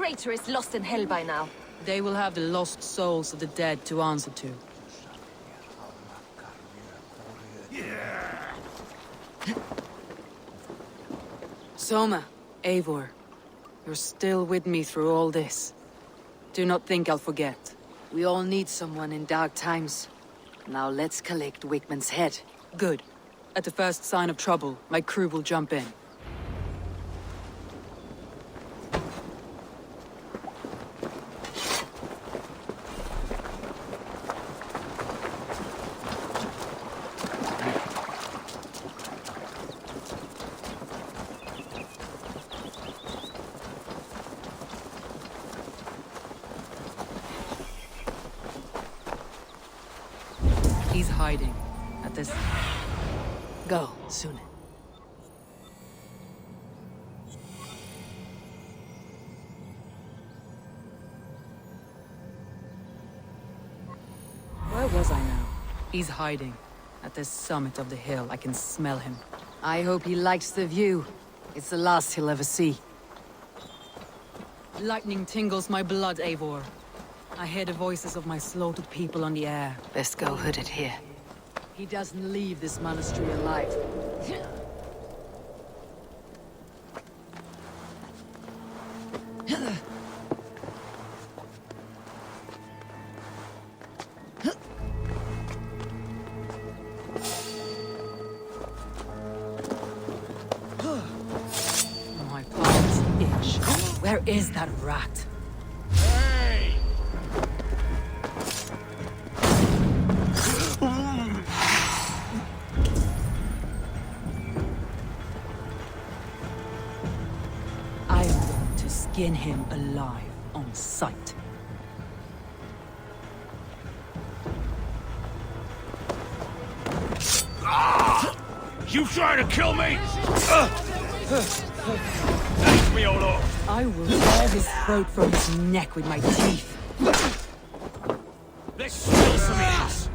traitor is lost in hell by now. They will have the lost souls of the dead to answer to. Soma, Eivor, you're still with me through all this. Do not think I'll forget. We all need someone in dark times. Now let's collect Wickman's head. Good. At the first sign of trouble, my crew will jump in. He's hiding at this... Go, soon. Where was I now? He's hiding. At the summit of the hill, I can smell him. I hope he likes the view. It's the last he'll ever see. Lightning tingles my blood, Eivor. I hear the voices of my slaughtered people on the air. Best go hooded here. He doesn't leave this monastery alive. My palms itch. Where is that rat? Skin him alive on sight. You trying to kill me? Take me all off. I will tear his throat from his neck with my teeth. Let's spill some ass.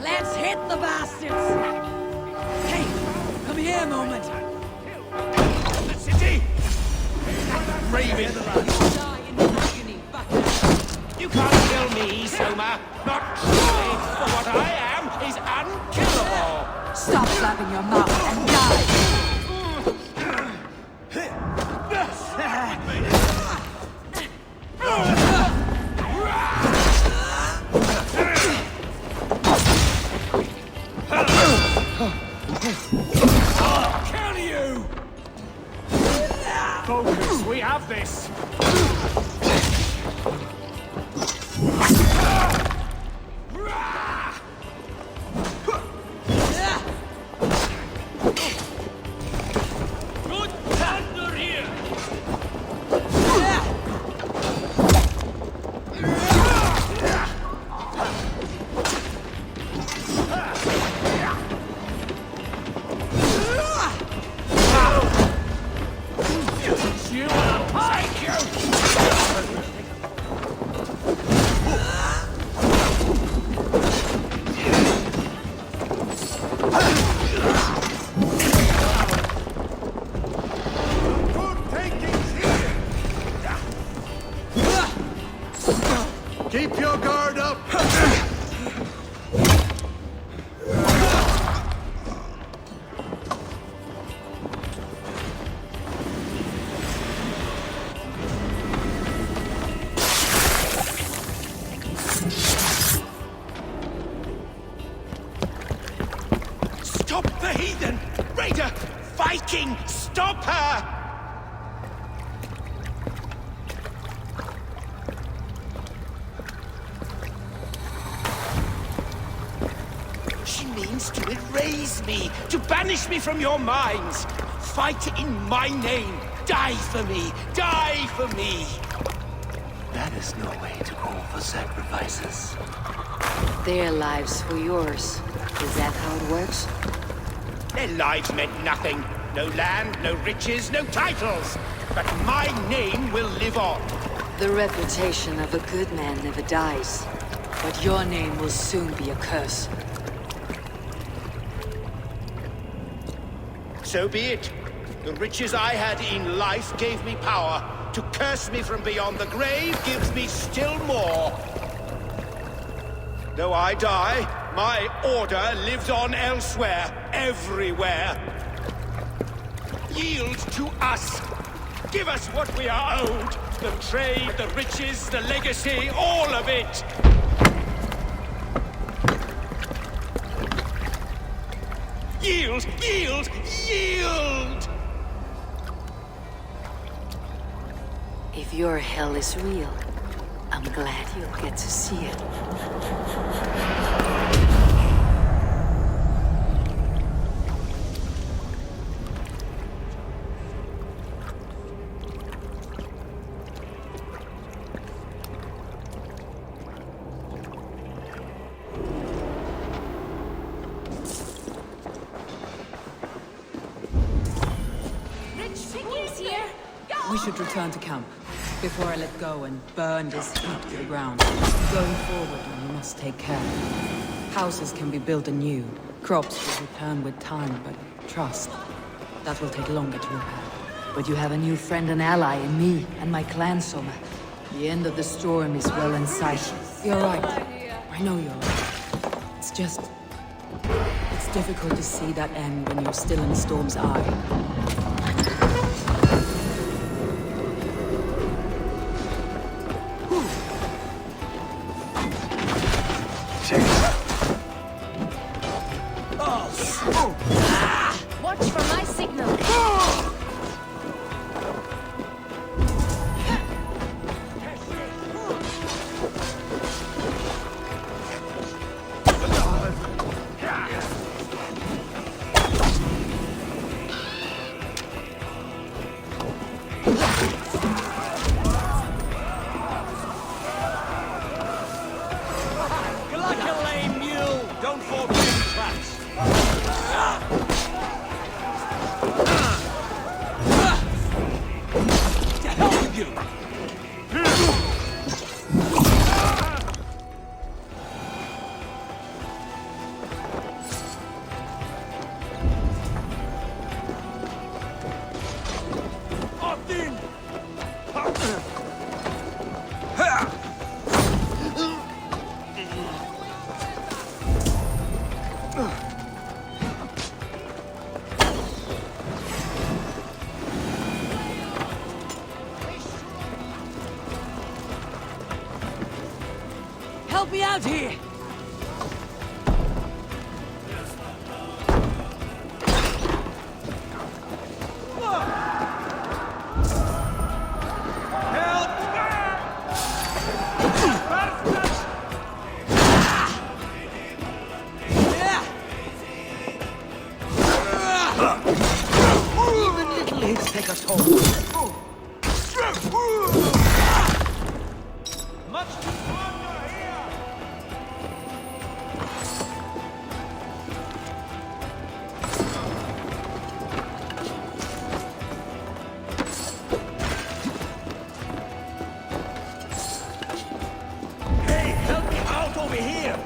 Let's hit the bastards! Hey, come here a moment. The city! Raving! Die in agony back there. You can't kill me, Soma! Not truly, for what I am is unkillable! Stop flapping your mouth and die! Kill you! Focus, we have this! Good thunder here! You will take you! Keep your guard up! Stop traitor! Viking! Stop her! She means to erase me, to banish me from your minds. Fight in my name. Die for me. Die for me. That is no way to call for sacrifices. Their lives for yours. Is that how it works? Their lives meant nothing. No land, no riches, no titles. But my name will live on. The reputation of a good man never dies. But your name will soon be a curse. So be it. The riches I had in life gave me power. To curse me from beyond the grave gives me still more. Though I die, my order lives on elsewhere, everywhere. Yield to us. Give us what we are owed. The trade, the riches, the legacy, all of it. Yield, yield, yield! If your hell is real, I'm glad you'll get to see it. We should return to camp before I let go and burn this heap to the ground. Going forward, we must take care. Houses can be built anew. Crops will return with time, but trust, that will take longer to repair. But you have a new friend and ally in me and my clan, Soma. The end of the storm is well in sight. You're right. I know you're right. It's just... it's difficult to see that end when you're still in the storm's eye. Watch for my signal. You're like a lame mule. Don't fall into traps. To hell with you! Help me out here! Even little hits take a toll. Much too far here! Hey, help me out over here!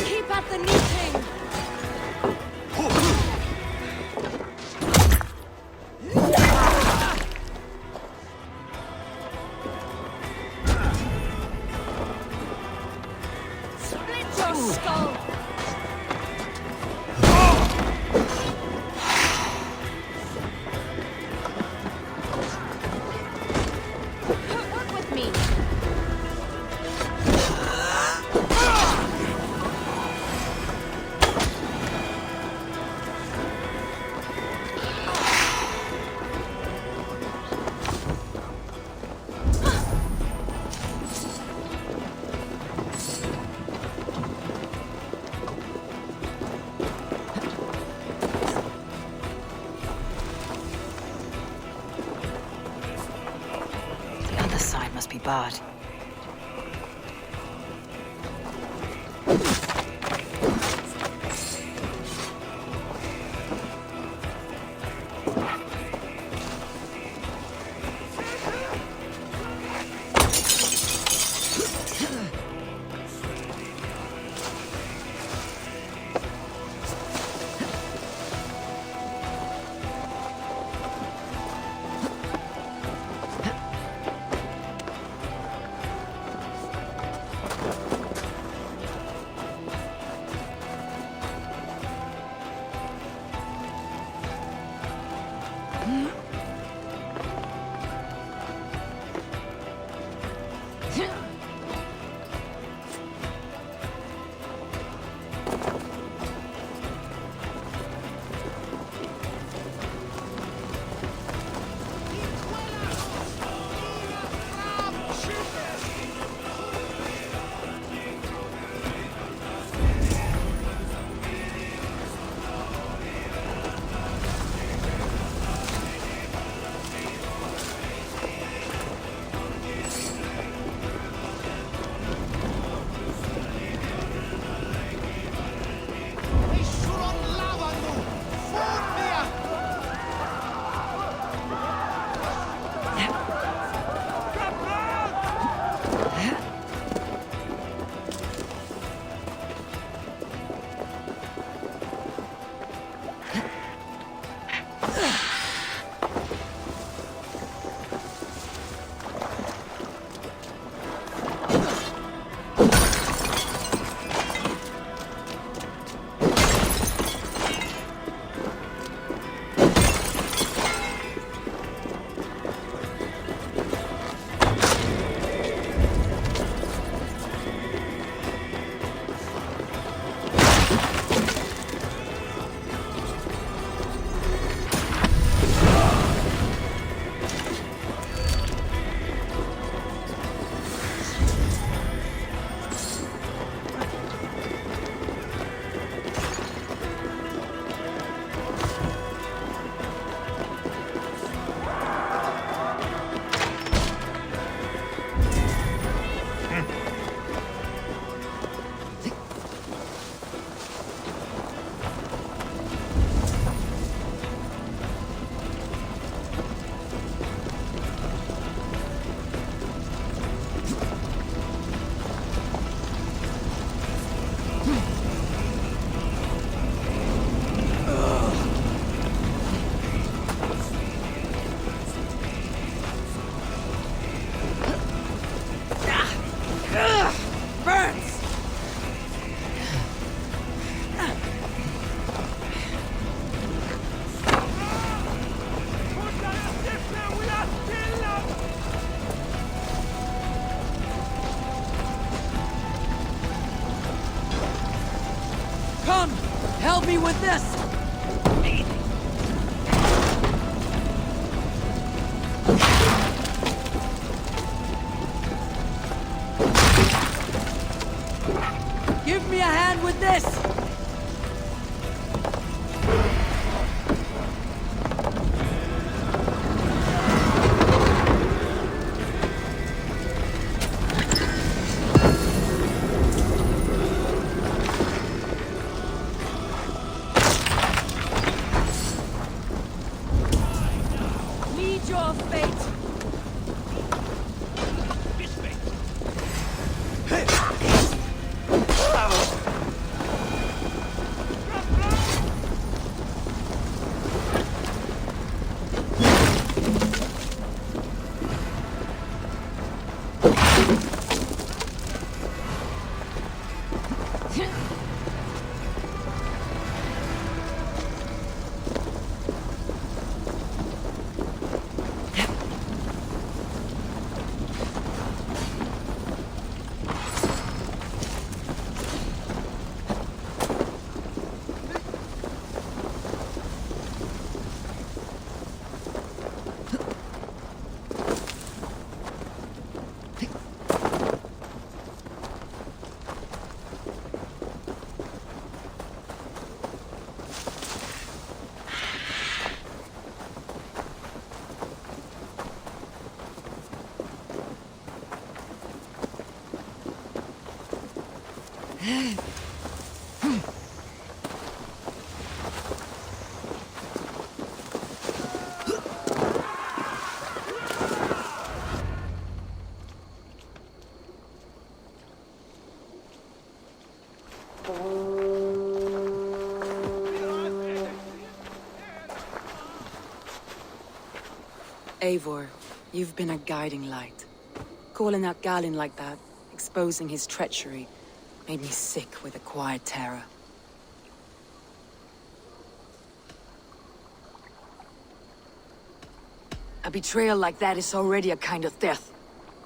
Keep at the knitting. skull. Work with me. The other side must be barred. Come! Help me with this! Give me a hand with this! Meet your fate. Eivor, you've been a guiding light. Calling out Galin like that, exposing his treachery, made me sick with a quiet terror. A betrayal like that is already a kind of death.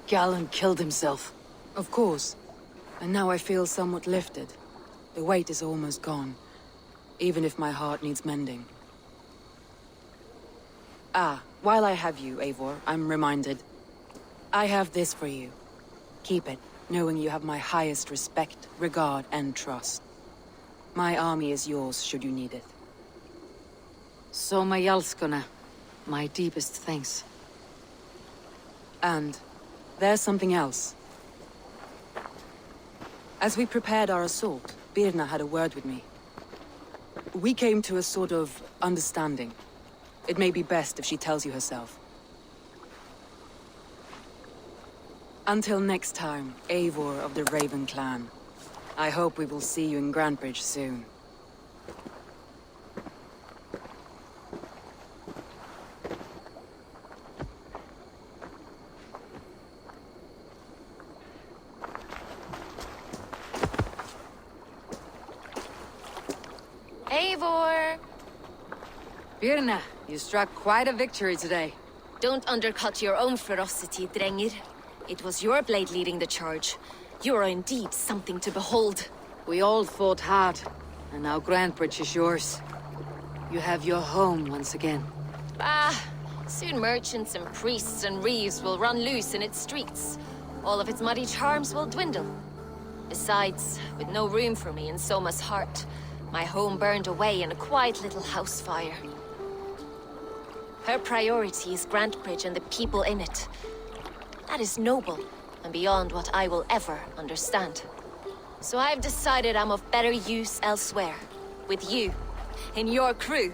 Galin killed himself. Of course. And now I feel somewhat lifted. The weight is almost gone, even if my heart needs mending. Ah, while I have you, Eivor, I'm reminded. I have this for you. Keep it, knowing you have my highest respect, regard, and trust. My army is yours, should you need it. Soma Jalskona, my deepest thanks. And there's something else. As we prepared our assault, Birna had a word with me. We came to a sort of understanding. It may be best if she tells you herself. Until next time, Eivor of the Raven Clan. I hope we will see you in Grantebridge soon. Eivor! Birna, you struck quite a victory today. Don't undercut your own ferocity, Drengir. It was your blade leading the charge. You are indeed something to behold. We all fought hard, and now Grantebridge is yours. You have your home once again. Soon merchants and priests and reeves will run loose in its streets. All of its muddy charms will dwindle. Besides, with no room for me in Soma's heart, my home burned away in a quiet little house fire. Her priority is Grantebridge and the people in it. That is noble, and beyond what I will ever understand. So I've decided I'm of better use elsewhere. With you, in your crew.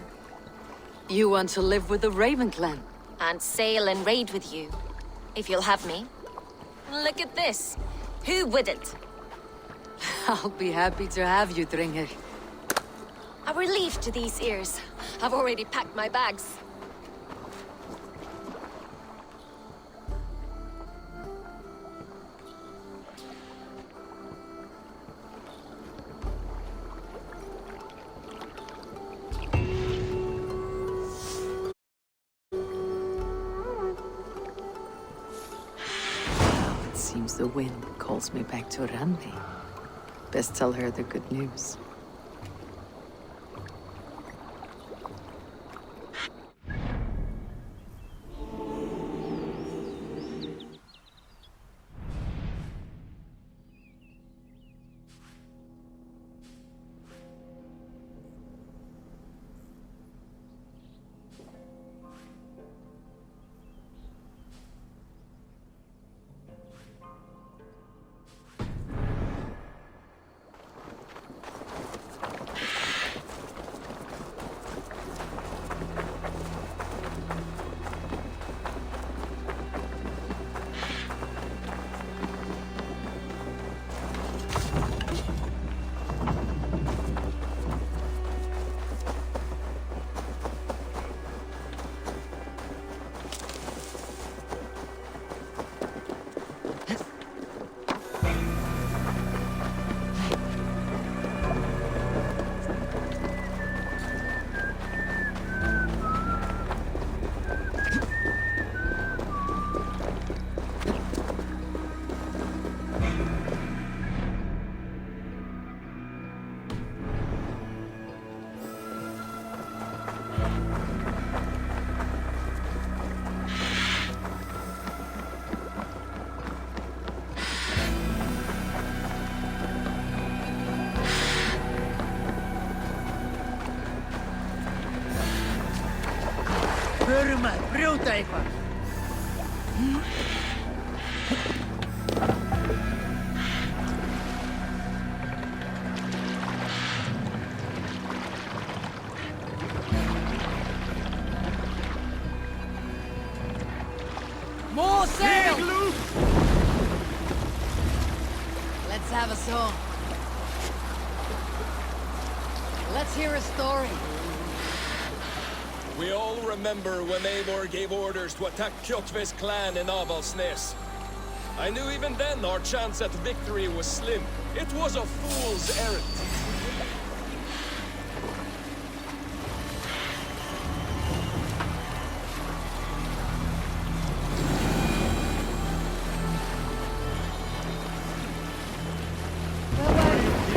You want to live with the Raven Clan? And sail and raid with you, if you'll have me. Look at this. Who wouldn't? I'll be happy to have you, Drengir. A relief to these ears. I've already packed my bags. Seems the wind calls me back to Randi. Best tell her the good news. Förum að brjóta eitthvað. Let's have a song. Let's hear a story. We all remember when Eivor gave orders to attack Kjotve's clan in Avaldsnes. I knew even then our chance at victory was slim. It was a fool's errand.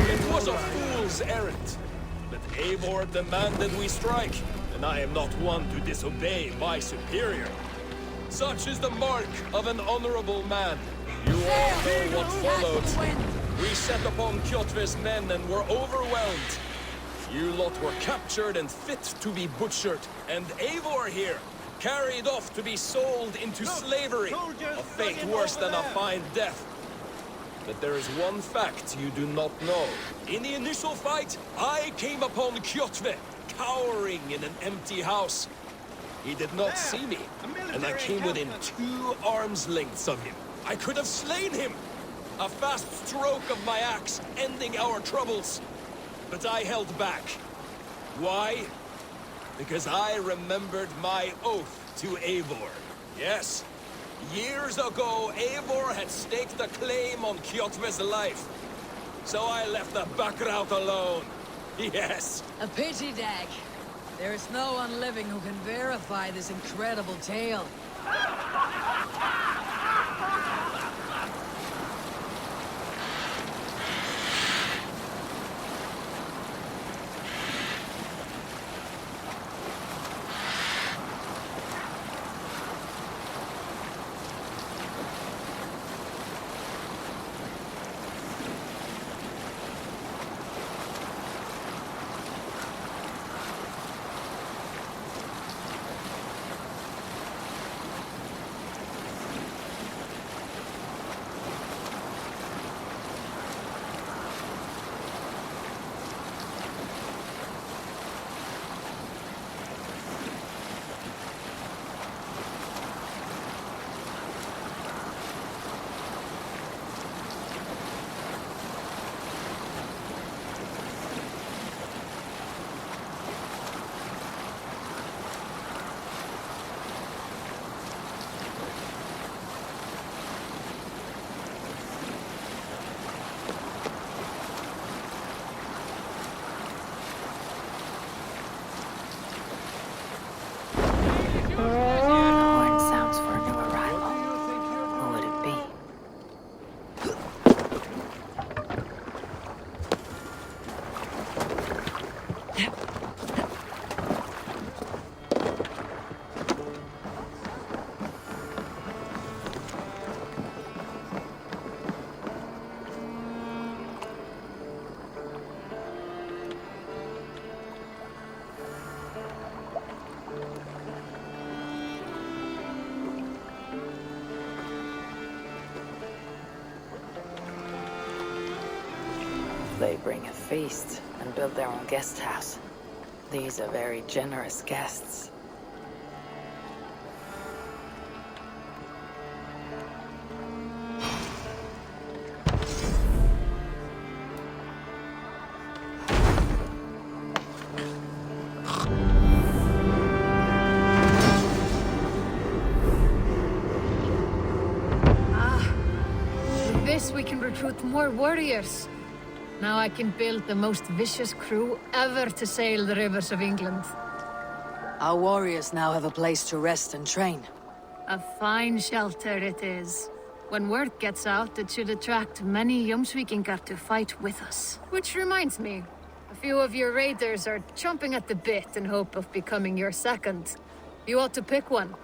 It was a fool's errand. But Eivor demanded we strike, and I am not one to disobey my superior. Such is the mark of an honorable man. You all know what followed. We set upon Kjotve's men and were overwhelmed. You lot were captured and fit to be butchered, and Eivor here, carried off to be sold into slavery, a fate worse than a fine death. But there is one fact you do not know. In the initial fight, I came upon Kjotve, cowering in an empty house. He did not see me, and I came within 2 arms lengths of him. I could have slain him! A fast stroke of my axe, ending our troubles. But I held back. Why? Because I remembered my oath to Eivor. Yes, years ago, Eivor had staked a claim on Kjotve's life. So I left the back route alone. Yes. A pity, Dag. There is no one living who can verify this incredible tale. Horn sounds for a new arrival. Who would it be? They bring a feast and build their own guest house. These are very generous guests. With this, we can recruit more warriors. Now I can build the most vicious crew ever to sail the rivers of England. Our warriors now have a place to rest and train. A fine shelter it is. When word gets out, it should attract many Jomsvikingar to fight with us. Which reminds me, a few of your raiders are chomping at the bit in hope of becoming your second. You ought to pick one.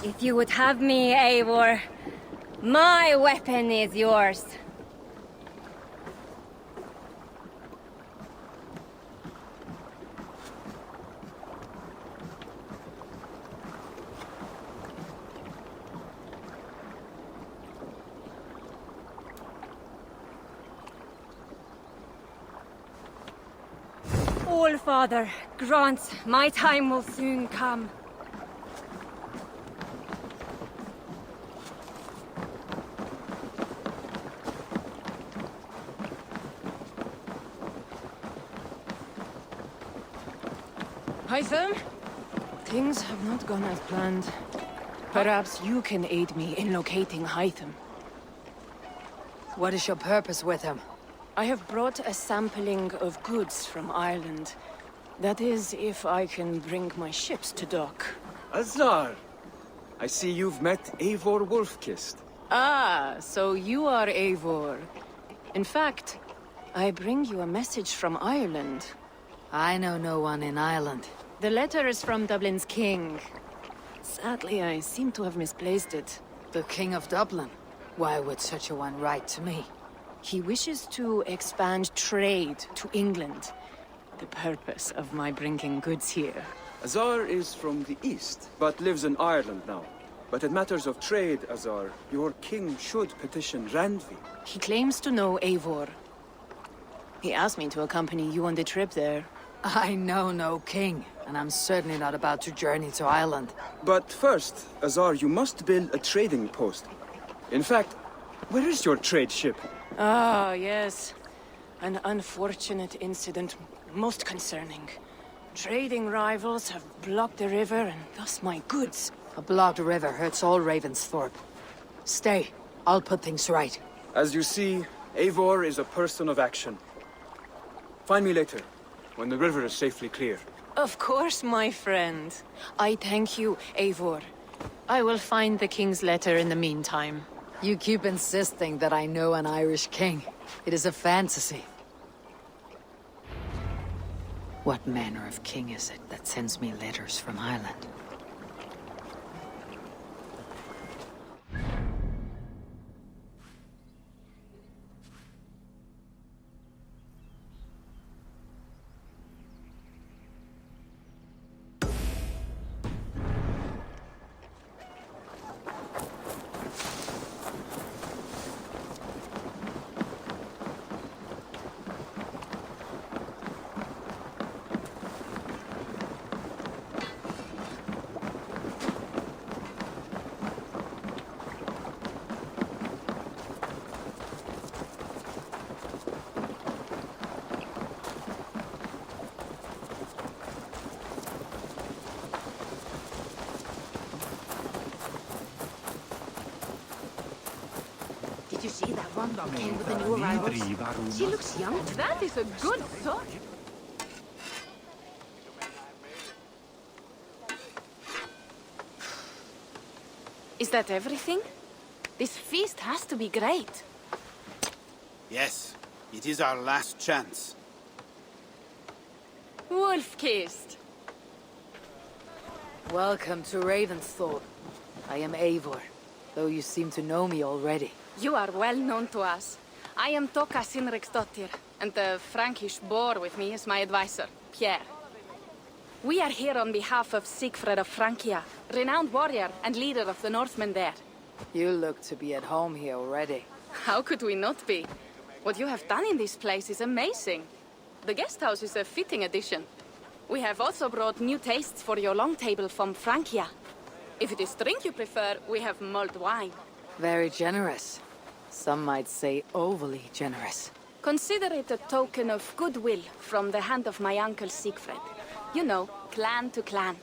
If you would have me, Eivor, my weapon is yours. All Father, grant my time will soon come. Hytham? Things have not gone as planned. Perhaps you can aid me in locating Hytham. What is your purpose with him? I have brought a sampling of goods from Ireland. That is, if I can bring my ships to dock. Azar! I see you've met Eivor Wolfkist. Ah, so you are Eivor. In fact, I bring you a message from Ireland. I know no one in Ireland. The letter is from Dublin's king. Sadly, I seem to have misplaced it. The King of Dublin? Why would such a one write to me? He wishes to expand trade to England. The purpose of my bringing goods here. Azar is from the east, but lives in Ireland now. But in matters of trade, Azar, your king should petition Randvi. He claims to know Eivor. He asked me to accompany you on the trip there. I know no king, and I'm certainly not about to journey to Ireland. But first, Azar, you must build a trading post. In fact, where is your trade ship? Ah, yes. An unfortunate incident, most concerning. Trading rivals have blocked the river and thus my goods. A blocked river hurts all Ravensthorpe. Stay. I'll put things right. As you see, Eivor is a person of action. Find me later, when the river is safely clear. Of course, my friend. I thank you, Eivor. I will find the king's letter in the meantime. You keep insisting that I know an Irish king. It is a fantasy. What manner of king is it that sends me letters from Ireland? Did you see that one that came with the new arrivals? She looks young. That is a good sort. Is that everything? This feast has to be great. Yes, it is our last chance. Wolf-kissed. Welcome to Ravensthorpe. I am Eivor, though you seem to know me already. You are well known to us. I am Toka Sinriksdottir, and the Frankish boar with me is my advisor, Pierre. We are here on behalf of Sigfred of Francia, renowned warrior and leader of the Northmen there. You look to be at home here already. How could we not be? What you have done in this place is amazing. The guest house is a fitting addition. We have also brought new tastes for your long table from Francia. If it is drink you prefer, we have mulled wine. Very generous. Some might say overly generous. Consider it a token of goodwill from the hand of my uncle Siegfried. You know, clan to clan.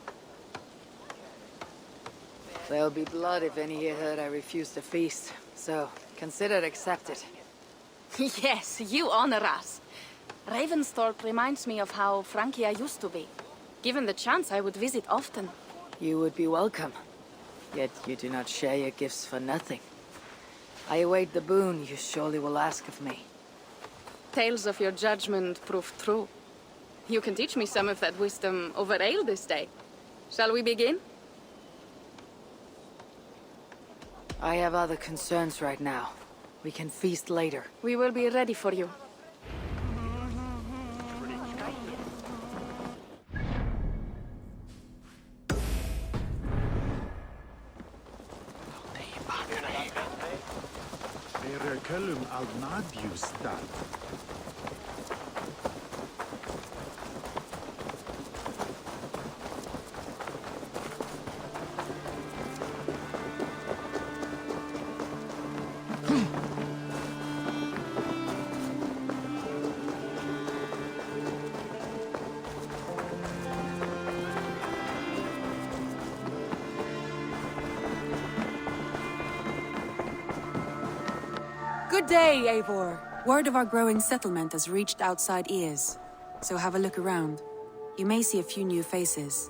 There'll be blood if any hear that I refuse the feast, so consider it accepted. Yes, you honor us. Ravensthorpe reminds me of how Francia used to be. Given the chance, I would visit often. You would be welcome. Yet you do not share your gifts for nothing. I await the boon you surely will ask of me. Tales of your judgment prove true. You can teach me some of that wisdom over ale this day. Shall we begin? I have other concerns right now. We can feast later. We will be ready for you. Good day, Eivor. Word of our growing settlement has reached outside ears, so have a look around. You may see a few new faces.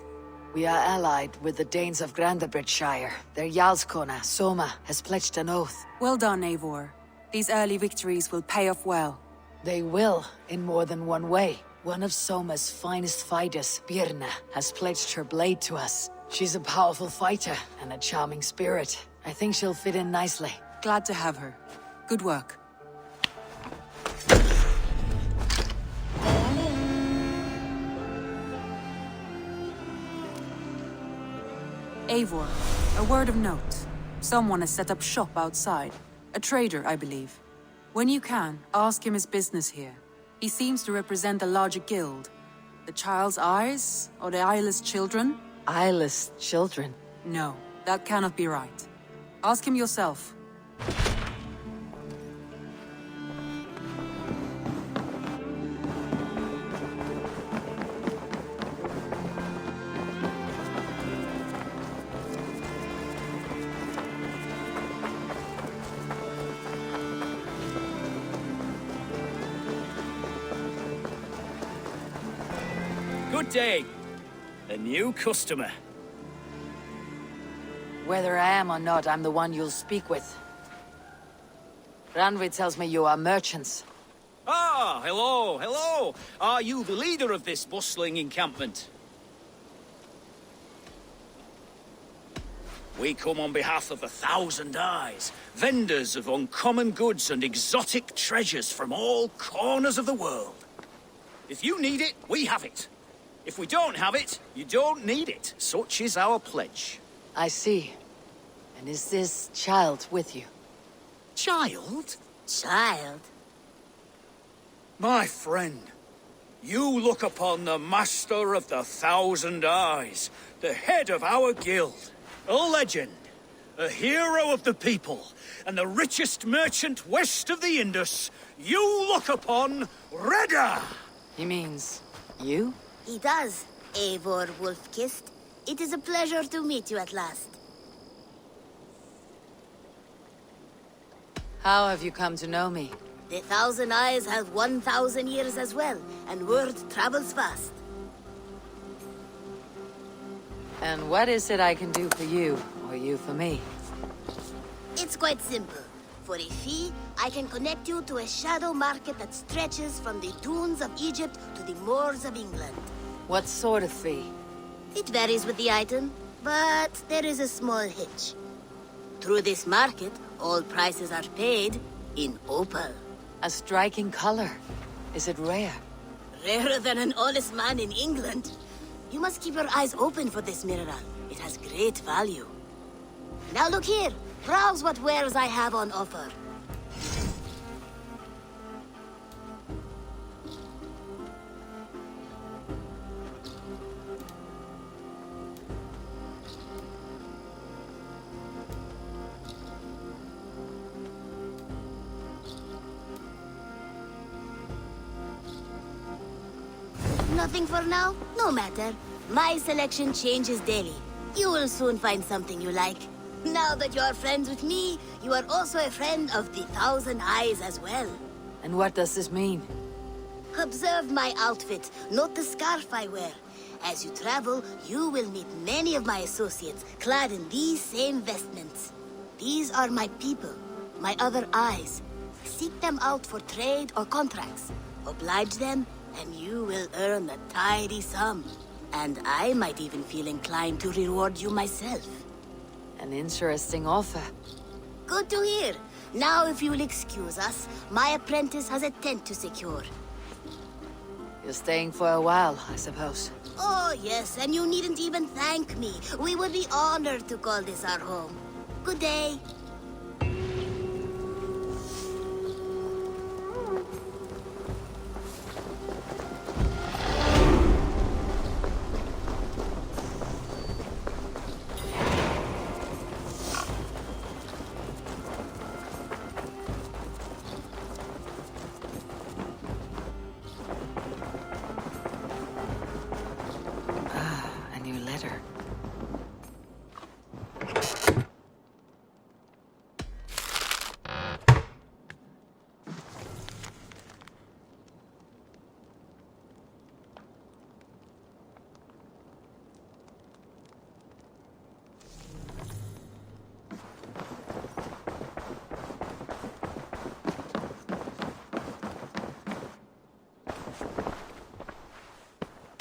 We are allied with the Danes of Grandabridgeshire. Their Jarlskona, Soma, has pledged an oath. Well done, Eivor. These early victories will pay off well. They will, in more than one way. One of Soma's finest fighters, Birna, has pledged her blade to us. She's a powerful fighter and a charming spirit. I think she'll fit in nicely. Glad to have her. Good work. Eivor, a word of note. Someone has set up shop outside. A trader, I believe. When you can, ask him his business here. He seems to represent a larger guild. The Child's Eyes, or the Eyeless Children? Eyeless children? No, that cannot be right. Ask him yourself. Good day. A new customer. Whether I am or not, I'm the one you'll speak with. Randvi tells me you are merchants. Ah, hello, hello. Are you the leader of this bustling encampment? We come on behalf of 1,000 Eyes, vendors of uncommon goods and exotic treasures from all corners of the world. If you need it, we have it. If we don't have it, you don't need it. Such is our pledge. I see. And is this child with you? Child? Child? My friend, you look upon the master of the 1,000 Eyes, the head of our guild, a legend, a hero of the people, and the richest merchant west of the Indus. You look upon Reda! He means you? He does, Eivor Wolf-Kissed. It is a pleasure to meet you at last. How have you come to know me? The 1,000 Eyes have 1,000 years as well, and word travels fast. And what is it I can do for you, or you for me? It's quite simple. For a fee, I can connect you to a shadow market that stretches from the dunes of Egypt to the moors of England. What sort of fee? It varies with the item, but there is a small hitch. Through this market, all prices are paid in opal. A striking color. Is it rare? Rarer than an honest man in England. You must keep your eyes open for this mineral. It has great value. Now look here. Browse what wares I have on offer. Nothing for now? No matter. My selection changes daily. You will soon find something you like. Now that you are friends with me, you are also a friend of the 1,000 Eyes as well. And what does this mean? Observe my outfit, note the scarf I wear. As you travel, you will meet many of my associates, clad in these same vestments. These are my people, my other eyes. Seek them out for trade or contracts. Oblige them, and you will earn a tidy sum. And I might even feel inclined to reward you myself. An interesting offer. Good to hear. Now, if you will excuse us, my apprentice has a tent to secure. You're staying for a while, I suppose. Oh, yes, and you needn't even thank me. We would be honored to call this our home. Good day. A new letter.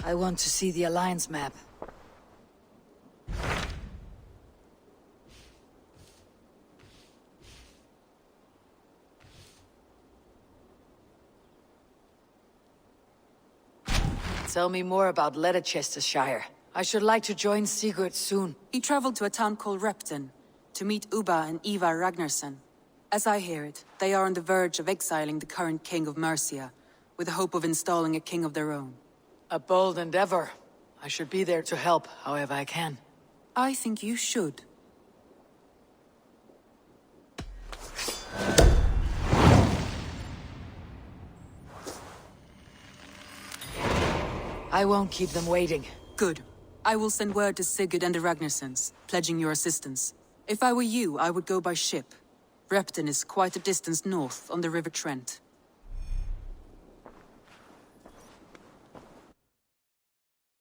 I want to see the Alliance map. Tell me more about Leicestershire. I should like to join Sigurd soon. He traveled to a town called Repton to meet Ubba and Eva Ragnarsson. As I hear it, they are on the verge of exiling the current king of Mercia, with the hope of installing a king of their own. A bold endeavor. I should be there to help, however I can. I think you should. I won't keep them waiting. Good. I will send word to Sigurd and the Ragnarssons, pledging your assistance. If I were you, I would go by ship. Repton is quite a distance north on the River Trent.